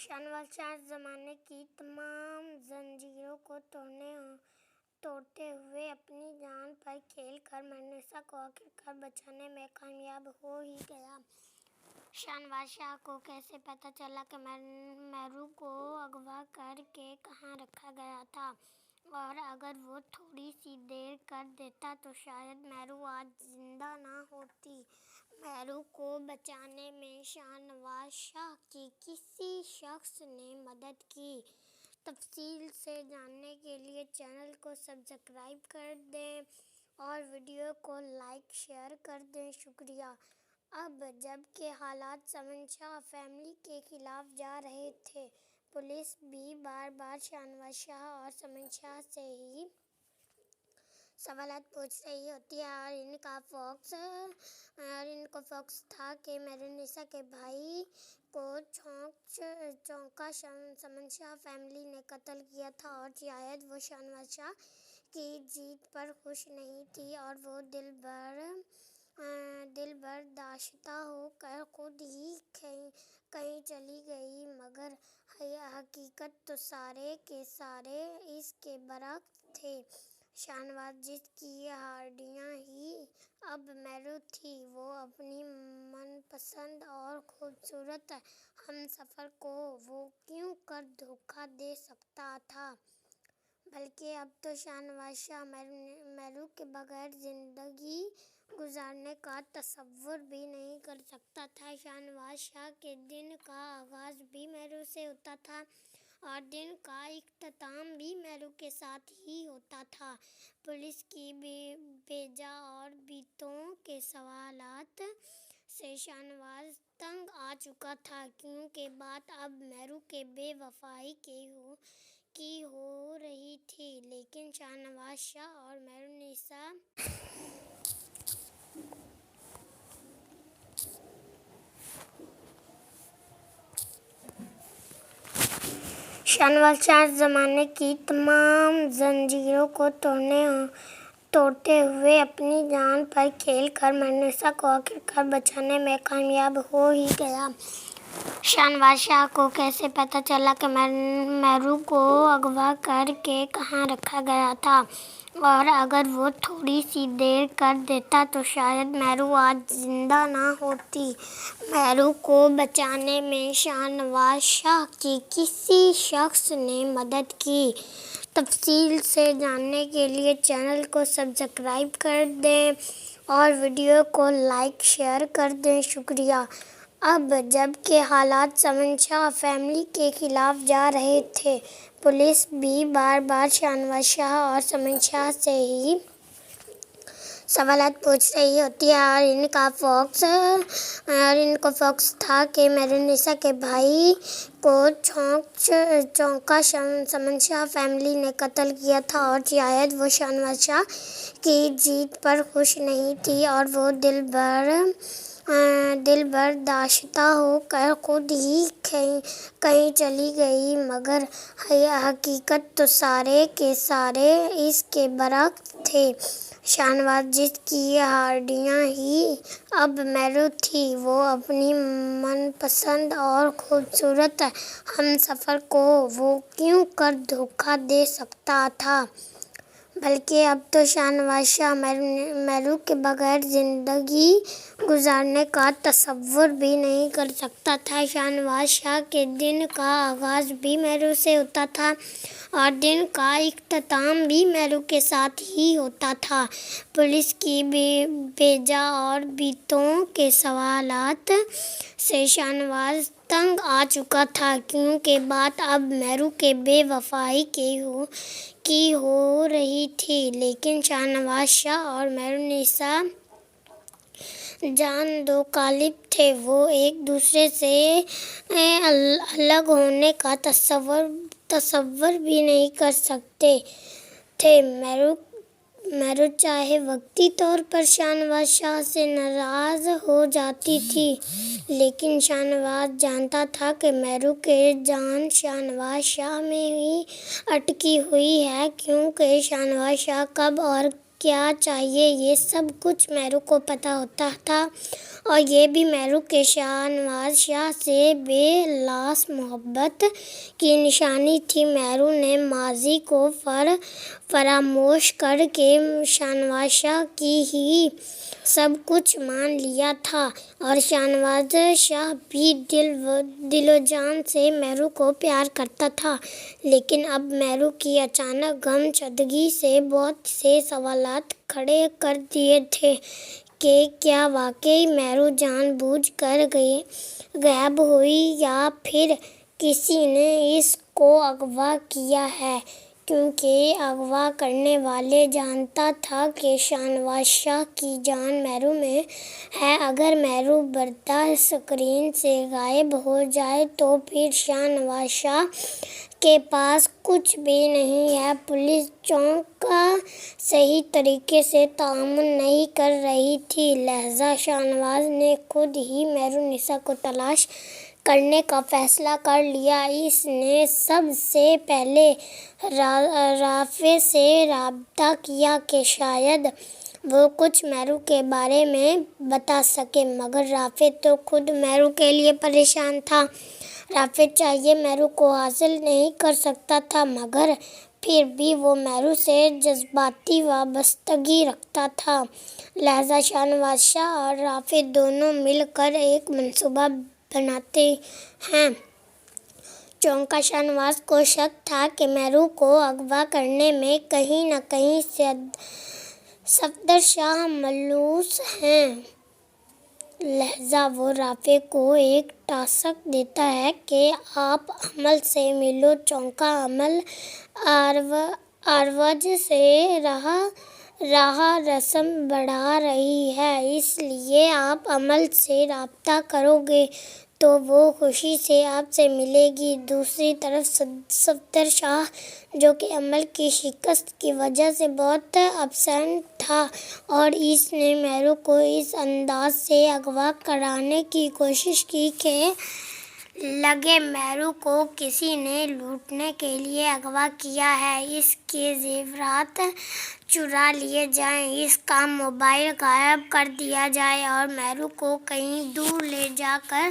شاہنواز شاہ زمانے کی تمام زنجیروں کو توڑتے ہوئے اپنی جان پر کھیل کر مہرنسا کو آخرکار بچانے میں کامیاب ہو ہی گیا۔ شاہنواز شاہ کو کیسے پتہ چلا کہ مہرو کو اغوا کر کے کہاں رکھا گیا تھا، اور اگر وہ تھوڑی سی دیر کر دیتا تو شاید مہرو آج زندہ نہ ہوتی۔ مہرو کو بچانے میں شاہنواز شاہ کی کسی شخص نے مدد کی؟ تفصیل سے جاننے کے لیے چینل کو سبسکرائب کر دیں اور ویڈیو کو لائک شیئر کر دیں۔ شکریہ۔ اب جب کہ حالات سمن شاہ فیملی کے خلاف جا رہے تھے، پولیس بھی بار بار شاہنواز شاہ اور سمن شاہ سے ہی سوالات پوچھ رہی ہوتی اور ان کو فوکس تھا کہ مہرنسا کے بھائی کو چونکا سمن شاہ فیملی نے قتل کیا تھا، اور شاید وہ شاہنواز شاہ کی جیت پر خوش نہیں تھی اور وہ دل برداشتہ ہو کر خود ہی کہیں چلی گئی، مگر حقیقت تو سارے کے سارے اس کے برعکس تھے۔ شاہنواز جس کی ہڈیاں ہی اب مہرو تھی، وہ اپنی من پسند اور خوبصورت ہمسفر کو وہ کیوں کر دھوکہ دے سکتا تھا؟ بلکہ اب تو شاہنواز شاہ مہرو کے بغیر زندگی گزارنے کا تصور بھی نہیں کر سکتا تھا۔ شاہنواز شاہ کے دن کا آغاز بھی مہرو سے ہوتا تھا اور دن کا اختتام بھی مہرو کے ساتھ ہی ہوتا تھا۔ پولیس کی بے-جا اور بیتوں کے سوالات سے شاہنواز تنگ آ چکا تھا، کیونکہ بات اب مہرو کی بے وفائی کی ہو رہی تھی۔ لیکن شاہنواز شاہ اور مہرنسا شاہنواز شاہ زمانے کی تمام زنجیروں کو توڑتے ہوئے اپنی جان پر کھیل کر مہرنسا کو آخرکار بچانے میں کامیاب ہو ہی گیا۔ شاہنواز شاہ کو کیسے پتہ چلا کہ مہرو کو اغوا کر کے کہاں رکھا گیا تھا، اور اگر وہ تھوڑی سی دیر کر دیتا تو شاید مہرو آج زندہ نہ ہوتی۔ مہرو کو بچانے میں شاہنواز شاہ کی کسی شخص نے مدد کی؟ تفصیل سے جاننے کے لیے چینل کو سبسکرائب کر دیں اور ویڈیو کو لائک شیئر کر دیں۔ شکریہ۔ اب جب کہ حالات سمن شاہ فیملی کے خلاف جا رہے تھے، پولیس بھی بار بار شاہنواز شاہ اور سمن شاہ سے ہی سوالات پوچھ رہی ہوتی اور ان کو فوکس تھا کہ مہرنسا کے بھائی کو چونکا سمن شاہ فیملی نے قتل کیا تھا، اور شاید وہ شاہنواز شاہ کی جیت پر خوش نہیں تھی اور وہ دل برداشتہ ہو کر خود ہی کہیں چلی گئی، مگر حقیقت تو سارے کے سارے اس کے برعکس تھے۔ شاہنواز جس کی ہڈیاں ہی اب مہرو تھی، وہ اپنی من پسند اور خوبصورت ہمسفر کو وہ کیوں کر دھوکہ دے سکتا تھا؟ بلکہ اب تو شاہنواز شاہ مہرو کے بغیر زندگی گزارنے کا تصور بھی نہیں کر سکتا تھا۔ شاہنواز شاہ کے دن کا آغاز بھی مہرو سے ہوتا تھا اور دن کا اختتام بھی مہرو کے ساتھ ہی ہوتا تھا۔ پولیس کی بے-جا اور بیتوں کے سوالات سے شاہنواز تنگ آ چکا تھا، کیونکہ بات اب مہرو کی بے وفائی کی ہو رہی تھی۔ لیکن شاہنواز شاہ اور مہرنسا جان دو قالب تھے، وہ ایک دوسرے سے الگ ہونے کا تصور بھی نہیں کر سکتے تھے۔ مہرو چاہے وقتی طور پر شاہنواز شاہ سے ناراض ہو جاتی تھی، لیکن شاہنواز جانتا تھا کہ مہرو کی جان شاہنواز شاہ میں ہی اٹکی ہوئی ہے، کیونکہ شاہنواز شاہ کب اور کیا چاہیے یہ سب کچھ مہرو کو پتہ ہوتا تھا، اور یہ بھی مہرو کے شاہنواز شاہ سے بے لاس محبت کی نشانی تھی۔ مہرو نے ماضی کو فراموش کر کے شاہنواز شاہ کی ہی سب کچھ مان لیا تھا، اور شاہنواز شاہ بھی دل و جان سے مہرو کو پیار کرتا تھا۔ لیکن اب مہرو کی اچانک گم شدگی سے بہت سے سوالات کھڑے کر دیے تھے کہ کیا واقعی مہرو جان بوجھ کر غائب ہوئی یا پھر کسی نے اس کو اغوا کیا ہے، کیونکہ اغوا کرنے والا جانتا تھا کہ شاہنواز شاہ کی جان مہرو میں ہے۔ اگر مہرو بردار اسکرین سے غائب ہو جائے تو پھر شاہنواز شاہ کے پاس کچھ بھی نہیں ہے۔ پولیس چونک کا صحیح طریقے سے تعامل نہیں کر رہی تھی، لہٰذا شاہنواز نے خود ہی مہرونسا کو تلاش کرنے کا فیصلہ کر لیا۔ اس نے سب سے پہلے رافع سے رابطہ کیا کہ شاید وہ کچھ مہرو کے بارے میں بتا سکے، مگر رافع تو خود مہرو کے لیے پریشان تھا۔ رافع چاہیے مہرو کو حاصل نہیں کر سکتا تھا، مگر پھر بھی وہ مہرو سے جذباتی وابستگی رکھتا تھا، لہٰذا شاہنواز شاہ اور رافع دونوں مل کر ایک منصوبہ بناتے ہیں۔ چونکہ شاہنواز کو شک تھا کہ مہرو کو اغوا کرنے میں کہیں نہ کہیں صفدر شاہ ملوث ہیں، لہٰذا وہ رافع کو ایک ٹاسک دیتا ہے کہ آپ عمل سے ملو۔ چونکہ عمل آروج سے راہ رسم بڑھا رہی ہے، اس لیے آپ عمل سے رابطہ کرو گے تو وہ خوشی سے آپ سے ملے گی۔ دوسری طرف صفدر شاہ، جو کہ عمل کی شکست کی وجہ سے بہت اپسیٹ تھا، اور اس نے مہرو کو اس انداز سے اغوا کرانے کی کوشش کی کہ لگے مہرو کو کسی نے لوٹنے کے لیے اغوا کیا ہے، اس کے زیورات چرا لیے جائیں، اس کا موبائل غائب کر دیا جائے اور مہرو کو کہیں دور لے جا کر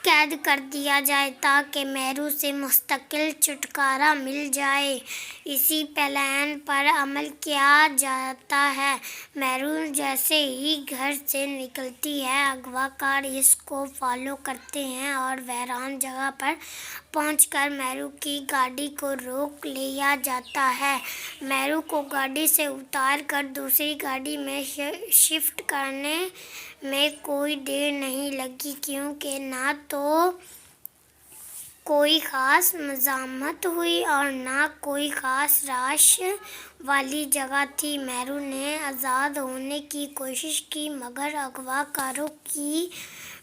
قید کر دیا جائے تاکہ مہرو سے مستقل چھٹکارا مل جائے۔ اسی پلان پر عمل کیا جاتا ہے۔ مہرو جیسے ہی گھر سے نکلتی ہے، اغوا کار اس کو فالو کرتے ہیں اور ویران جگہ پر پہنچ کر مہرو کی گاڑی کو روک لیا جاتا ہے۔ مہرو کو گاڑی سے اتار کر دوسری گاڑی میں شفٹ کرنے میں کوئی دیر نہیں لگی، کیونکہ نہ تو کوئی خاص مزاحمت ہوئی اور نہ کوئی خاص رش والی جگہ تھی۔ مہرو نے آزاد ہونے کی کوشش کی، مگر اغوا کاروں کی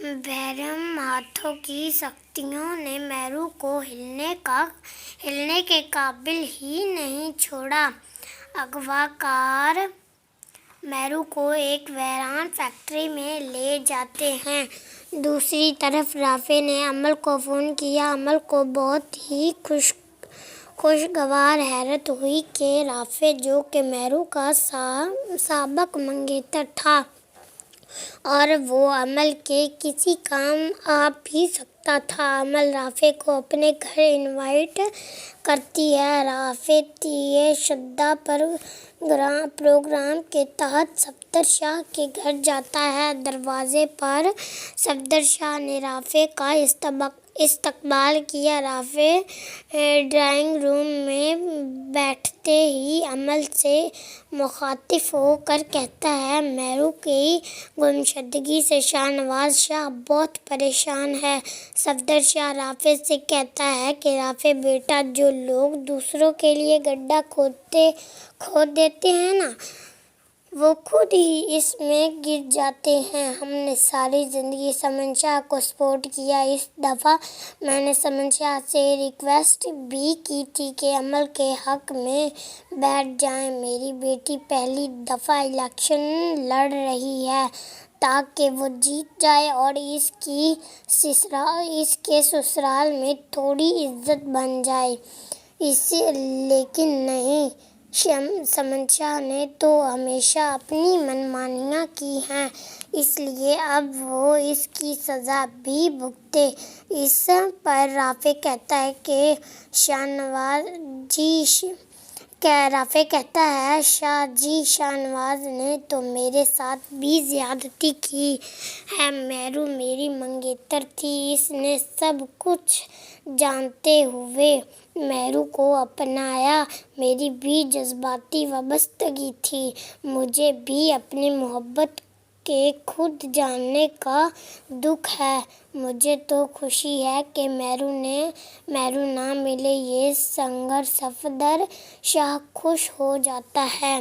بہرحم ہاتھوں کی سختیوں نے مہرو کو ہلنے کے قابل ہی نہیں چھوڑا۔ اغوا کار مہرو کو ایک ویران فیکٹری میں لے جاتے ہیں۔ دوسری طرف رافع نے عمل کو فون کیا۔ عمل کو بہت ہی خوشگوار حیرت ہوئی کہ رافع، جو کہ مہرو کا سابق منگیتر تھا اور وہ عمل کے کسی کام آ بھی سکتا تھا، عمل رافع کو اپنے گھر انوائٹ کرتی ہے۔ رافع تیئ شدہ پروگرام کے تحت صفدر شاہ کے گھر جاتا ہے۔ دروازے پر صفدر شاہ نے رافع کا استقبال کیا۔ رافع ڈرائنگ روم میں بیٹھتے ہی عمل سے مخاطب ہو کر کہتا ہے، مہرو کی گمشدگی سے شاہنواز شاہ بہت پریشان ہے۔ صفدر شاہ رافع سے کہتا ہے کہ رافع بیٹا، جو لوگ دوسروں کے لیے گڈھا کھود دیتے ہیں نا، وہ خود ہی اس میں گر جاتے ہیں۔ ہم نے ساری زندگی سمن شاہ کو سپورٹ کیا، اس دفعہ میں نے سمن شاہ سے ریکویسٹ بھی کی تھی کہ عمل کے حق میں بیٹھ جائیں۔ میری بیٹی پہلی دفعہ الیکشن لڑ رہی ہے تاکہ وہ جیت جائے اور اس کے سسرال میں تھوڑی عزت بن جائے، لیکن نہیں، شہنشاہ نے تو ہمیشہ اپنی منمانیاں کی ہیں، اس لیے اب وہ اس کی سزا بھی بھگتے۔ اس پر رافع کہتا ہے شاہ جی شاہنواز نے تو میرے ساتھ بھی زیادتی کی ہے، مہرو میری منگیتر تھی، اس نے سب کچھ جانتے ہوئے مہرو کو اپنایا، میری بھی جذباتی وابستگی تھی، مجھے بھی اپنی محبت کے خود جاننے کا دکھ ہے، مجھے تو خوشی ہے کہ مہرو نہ ملے، یہ سنگر صفدر شاہ خوش ہو جاتا ہے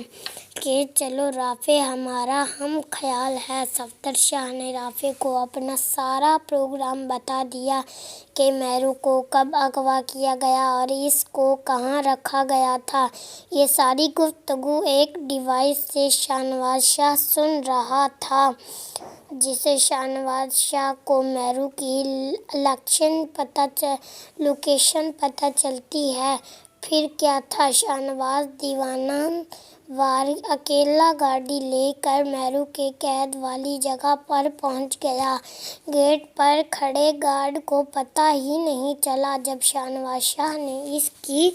کہ چلو رافع ہمارا ہم خیال ہے۔ صفدر شاہ نے رافع کو اپنا سارا پروگرام بتا دیا کہ مہرو کو کب اغوا کیا گیا اور اس کو کہاں رکھا گیا تھا، یہ ساری گفتگو ایک ڈیوائس سے شاہنواز شاہ سن رہا تھا، جس سے شاہنواز شاہ کو مہرو کی لوکیشن پتہ چلتی ہے۔ پھر کیا تھا، شاہنواز دیوانہ وار اکیلا گاڑی لے کر مہرو کے قید والی جگہ پر پہنچ گیا، گیٹ پر کھڑے گارڈ کو پتہ ہی نہیں چلا جب شاہنواز شاہ نے اس کی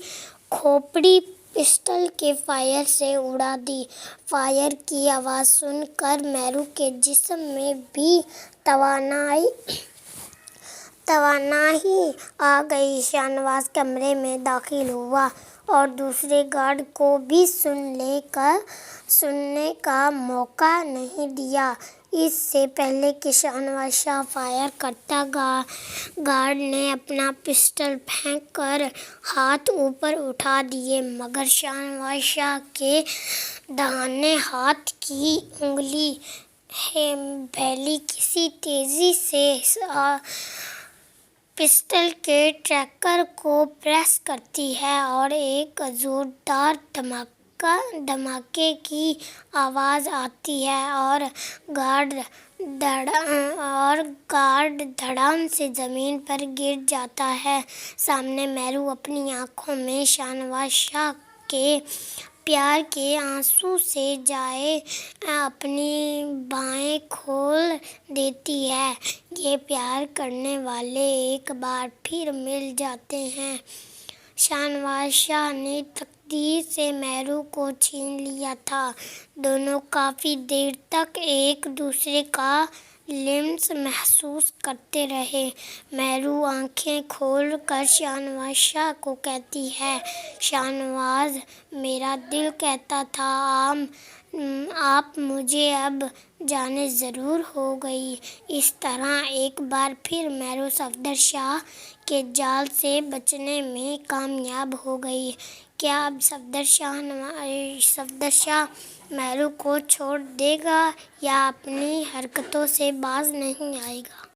کھوپڑی پسٹل کے فائر سے اڑا دی، فائر کی آواز سن کر مہرو کے جسم میں بھی توانائی آ گئی، شاہنواز کمرے میں داخل ہوا اور دوسرے گارڈ کو بھی سننے کا موقع نہیں دیا، اس سے پہلے کہ شاہنواز شاہ فائر کرتا، گارڈ نے اپنا پسٹل پھینک کر ہاتھ اوپر اٹھا دیے، مگر شاہنواز شاہ کے داہنے ہاتھ کی انگلی بھلی کسی تیزی سے پسٹل کے ٹریگر کو پریس کرتی ہے اور ایک زوردار دھماکے کی آواز آتی ہے اور گارڈ دھڑام سے زمین پر گر جاتا ہے، سامنے مہرو اپنی آنکھوں میں شاہنواز شاہ کے پیار کے آنسو سے جائے اپنی بائیں کھول دیتی ہے، یہ پیار کرنے والے ایک بار پھر مل جاتے ہیں۔ شاہنواز شاہ نے تقدیر سے مہرو کو چھین لیا تھا، دونوں کافی دیر تک ایک دوسرے کا لمس محسوس کرتے رہے، مہرو آنکھیں کھول کر شاہنواز شاہ کو کہتی ہے، شاہنواز میرا دل کہتا تھا آپ مجھے اب جانیں ضرور ہو گئی، اس طرح ایک بار پھر مہرو صفدر شاہ کے جال سے بچنے میں کامیاب ہو گئی، کیا اب صفدر شاہ مہرو کو چھوڑ دے گا یا اپنی حرکتوں سے باز نہیں آئے گا؟